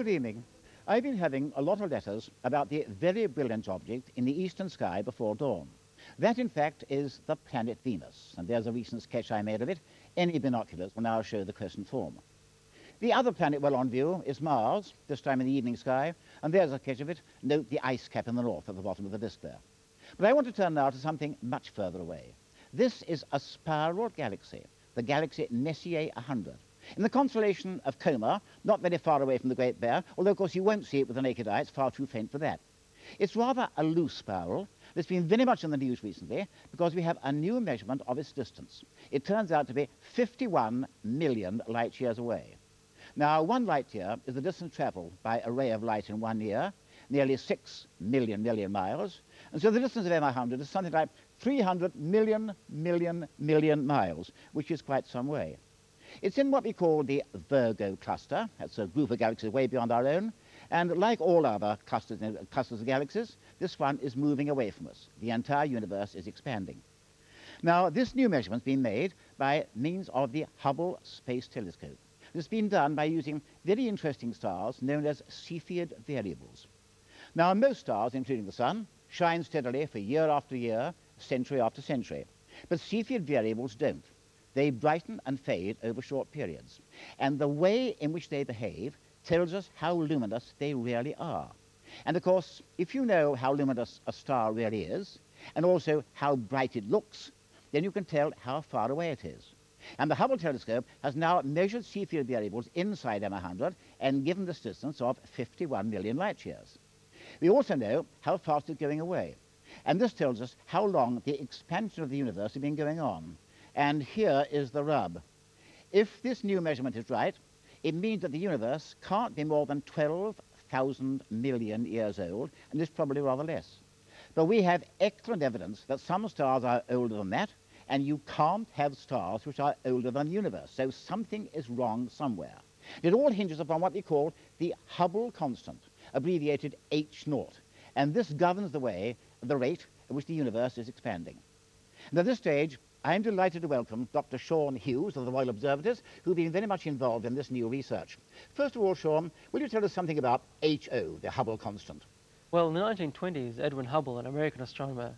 Good evening. I've been having a lot of letters about the very brilliant object in the eastern sky before dawn. That, in fact, is the planet Venus, and there's a recent sketch I made of it. Any binoculars will now show the crescent form. The other planet well on view is Mars, this time in the evening sky, and there's a sketch of it. Note the ice cap in the north at the bottom of the disk there. But I want to turn now to something much further away. This is a spiral galaxy, the galaxy Messier 100. In the constellation of Coma, not very far away from the Great Bear, although of course you won't see it with the naked eye, it's far too faint for that. It's rather a loose spiral that's been very much in the news recently because we have a new measurement of its distance. It turns out to be 51 million light years away. Now, 1 light year is the distance travelled by a ray of light in 1 year, nearly 6 million miles, and so the distance of M100 is something like 300 million miles, which is quite some way. It's in what we call the Virgo cluster. That's a group of galaxies way beyond our own. And like all other clusters of galaxies, this one is moving away from us. The entire universe is expanding. Now, this new measurement's been made by means of the Hubble Space Telescope. It's been done by using very interesting stars known as Cepheid variables. Now, most stars, including the Sun, shine steadily for year after year, century after century. But Cepheid variables don't. They brighten and fade over short periods. And the way in which they behave tells us how luminous they really are. And of course, if you know how luminous a star really is, and also how bright it looks, then you can tell how far away it is. And the Hubble telescope has now measured Cepheid variables inside M100 and given this distance of 51 million light years. We also know how fast it's going away. And this tells us how long the expansion of the universe has been going on. And here is the rub. If this new measurement is right, it means that the universe can't be more than 12,000 million years old, and it's probably rather less. But we have excellent evidence that some stars are older than that, and you can't have stars which are older than the universe. So something is wrong somewhere. It all hinges upon what we call the Hubble constant, abbreviated H0. And this governs the rate at which the universe is expanding. And at this stage, I'm delighted to welcome Dr. Sean Hughes of the Royal Observatories, who've been very much involved in this new research. First of all, Sean, will you tell us something about HO, the Hubble constant? Well, in the 1920s, Edwin Hubble, an American astronomer,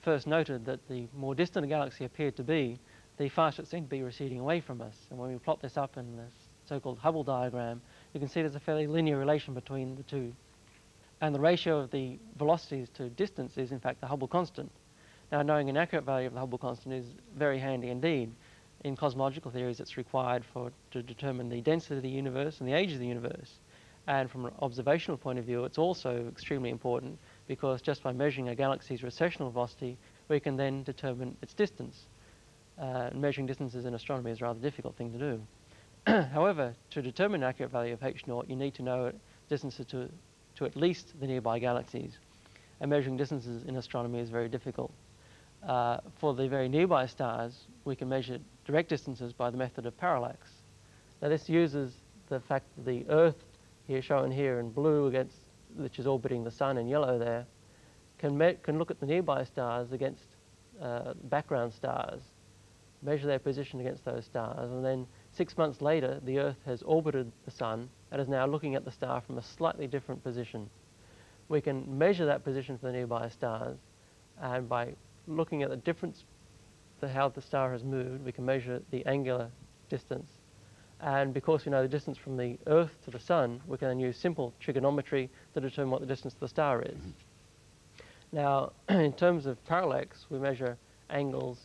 first noted that the more distant a galaxy appeared to be, the faster it seemed to be receding away from us. And when we plot this up in this so-called Hubble diagram, you can see there's a fairly linear relation between the two. And the ratio of the velocities to distance is, in fact, the Hubble constant. Now, knowing an accurate value of the Hubble constant is very handy indeed. In cosmological theories, it's required to determine the density of the universe and the age of the universe. And from an observational point of view, it's also extremely important because just by measuring a galaxy's recessional velocity, we can then determine its distance. Measuring distances in astronomy is a rather difficult thing to do. However, to determine an accurate value of H0, you need to know distances to at least the nearby galaxies. And measuring distances in astronomy is very difficult. For the very nearby stars, we can measure direct distances by the method of parallax. Now, this uses the fact that the Earth, here shown here in blue, which is orbiting the Sun in yellow there, can look at the nearby stars against background stars, measure their position against those stars, and then 6 months later, the Earth has orbited the Sun and is now looking at the star from a slightly different position. We can measure that position for the nearby stars, and by looking at the difference, how the star has moved, we can measure the angular distance. And because we know the distance from the Earth to the Sun, we can then use simple trigonometry to determine what the distance to the star is. Now, in terms of parallax, we measure angles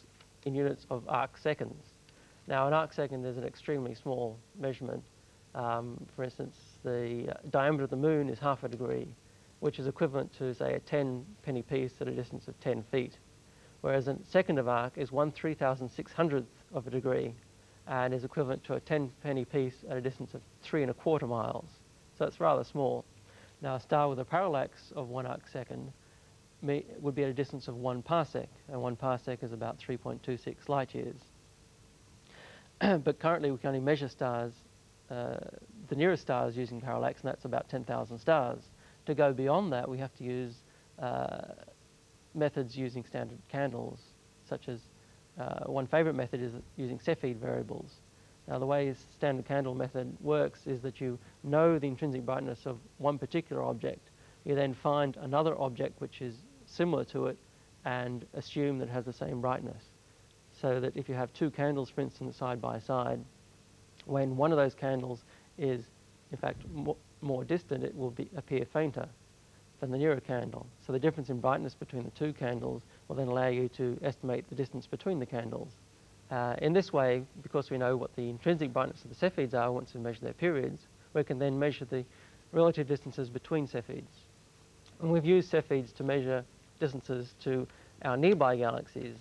in units of arc seconds. Now, an arc second is an extremely small measurement. For instance, the diameter of the Moon is half a degree, which is equivalent to, say, a 10-penny piece at a distance of 10 feet. Whereas a second of arc is 1/3600th of a degree and is equivalent to a 10-penny piece at a distance of 3 1/4 miles. So it's rather small. Now, a star with a parallax of 1 arc second would be at a distance of 1 parsec, and 1 parsec is about 3.26 light years. But currently, we can only measure stars, the nearest stars using parallax, and that's about 10,000 stars. To go beyond that, we have to use methods using standard candles, such as one favorite method is using Cepheid variables. Now, the way standard candle method works is that you know the intrinsic brightness of one particular object. You then find another object which is similar to it and assume that it has the same brightness. So that if you have two candles, for instance, side by side, when one of those candles is, in fact, more distant, it will appear fainter than the nearer candle. So the difference in brightness between the two candles will then allow you to estimate the distance between the candles. In this way, because we know what the intrinsic brightness of the Cepheids are once we measure their periods, we can then measure the relative distances between Cepheids. And we've used Cepheids to measure distances to our nearby galaxies.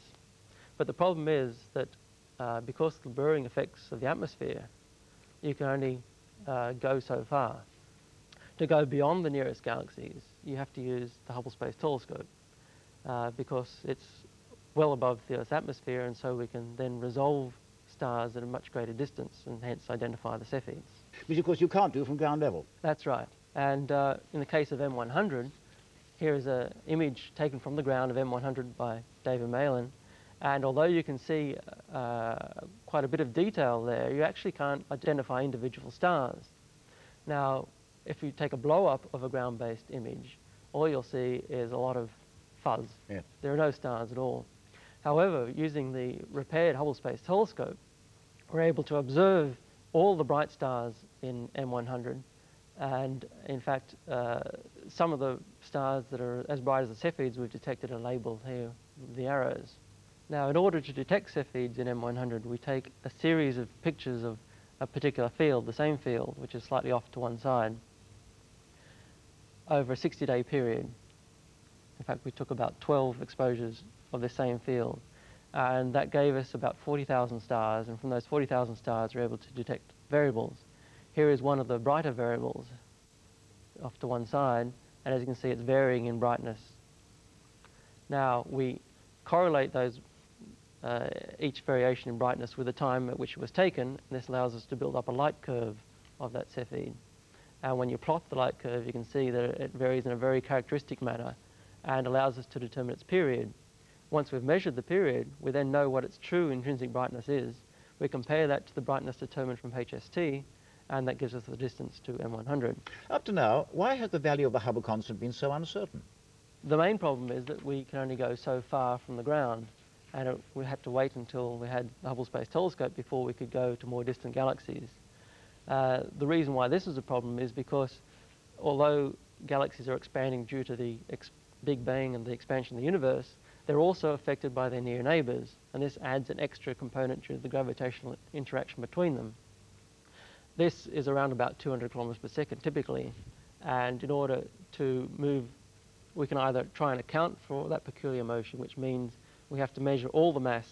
But the problem is that because of the blurring effects of the atmosphere, you can only go so far. To go beyond the nearest galaxies, you have to use the Hubble Space Telescope because it's well above the Earth's atmosphere, and so we can then resolve stars at a much greater distance and hence identify the Cepheids. Which, of course, you can't do from ground level. That's right. And in the case of M100, here is an image taken from the ground of M100 by David Malin. And although you can see quite a bit of detail there, you actually can't identify individual stars. Now, if you take a blow-up of a ground-based image, all you'll see is a lot of fuzz. Yeah. There are no stars at all. However, using the repaired Hubble Space Telescope, we're able to observe all the bright stars in M100. And in fact, some of the stars that are as bright as the Cepheids we've detected are labeled here with the arrows. Now, in order to detect Cepheids in M100, we take a series of pictures of a particular field, the same field, which is slightly off to one side, over a 60-day period. In fact, we took about 12 exposures of the same field. And that gave us about 40,000 stars. And from those 40,000 stars, we're able to detect variables. Here is one of the brighter variables off to one side. And as you can see, it's varying in brightness. Now, we correlate those each variation in brightness with the time at which it was taken. And this allows us to build up a light curve of that Cepheid. And when you plot the light curve, you can see that it varies in a very characteristic manner and allows us to determine its period. Once we've measured the period, we then know what its true intrinsic brightness is. We compare that to the brightness determined from HST, and that gives us the distance to M100. Up to now, why has the value of the Hubble constant been so uncertain? The main problem is that we can only go so far from the ground, and we had to wait until we had the Hubble Space Telescope before we could go to more distant galaxies. The reason why this is a problem is because although galaxies are expanding due to the Big Bang and the expansion of the universe, they're also affected by their near neighbours, and this adds an extra component due to the gravitational interaction between them. This is around about 200 kilometers per second typically, and in order to move, we can either try and account for that peculiar motion, which means we have to measure all the mass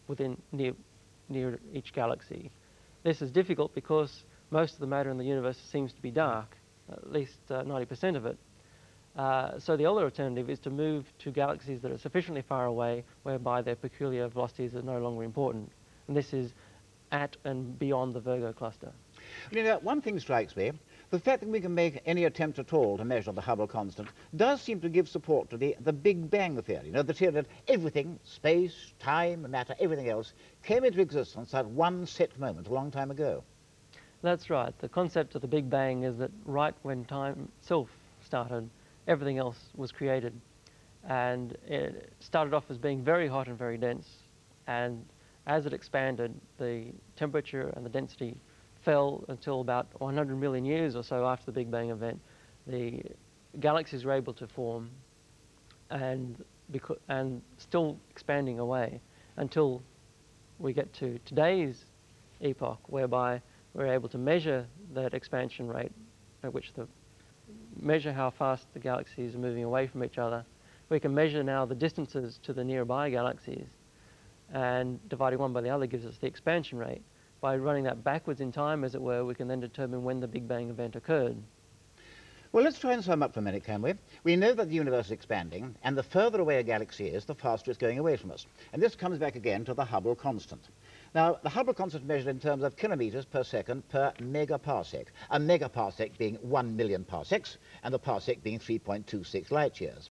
within near each galaxy. This is difficult because most of the matter in the universe seems to be dark, at least 90% of it. So the other alternative is to move to galaxies that are sufficiently far away whereby their peculiar velocities are no longer important. And this is at and beyond the Virgo cluster. You know, one thing strikes me. The fact that we can make any attempt at all to measure the Hubble constant does seem to give support to the Big Bang theory. You know, the theory that everything, space, time, matter, everything else, came into existence at one set moment a long time ago. That's right. The concept of the Big Bang is that right when time itself started, everything else was created. And it started off as being very hot and very dense. And as it expanded, the temperature and the density fell until about 100 million years or so after the Big Bang event. The galaxies were able to form and still expanding away until we get to today's epoch, whereby we're able to measure that expansion rate at which measure how fast the galaxies are moving away from each other. We can measure now the distances to the nearby galaxies, and dividing one by the other gives us the expansion rate. By running that backwards in time, as it were, we can then determine when the Big Bang event occurred. Well, let's try and sum up for a minute, can we? We know that the universe is expanding, and the further away a galaxy is, the faster it's going away from us. And this comes back again to the Hubble constant. Now, the Hubble constant is measured in terms of kilometers per second per megaparsec, a megaparsec being 1 million parsecs, and the parsec being 3.26 light years.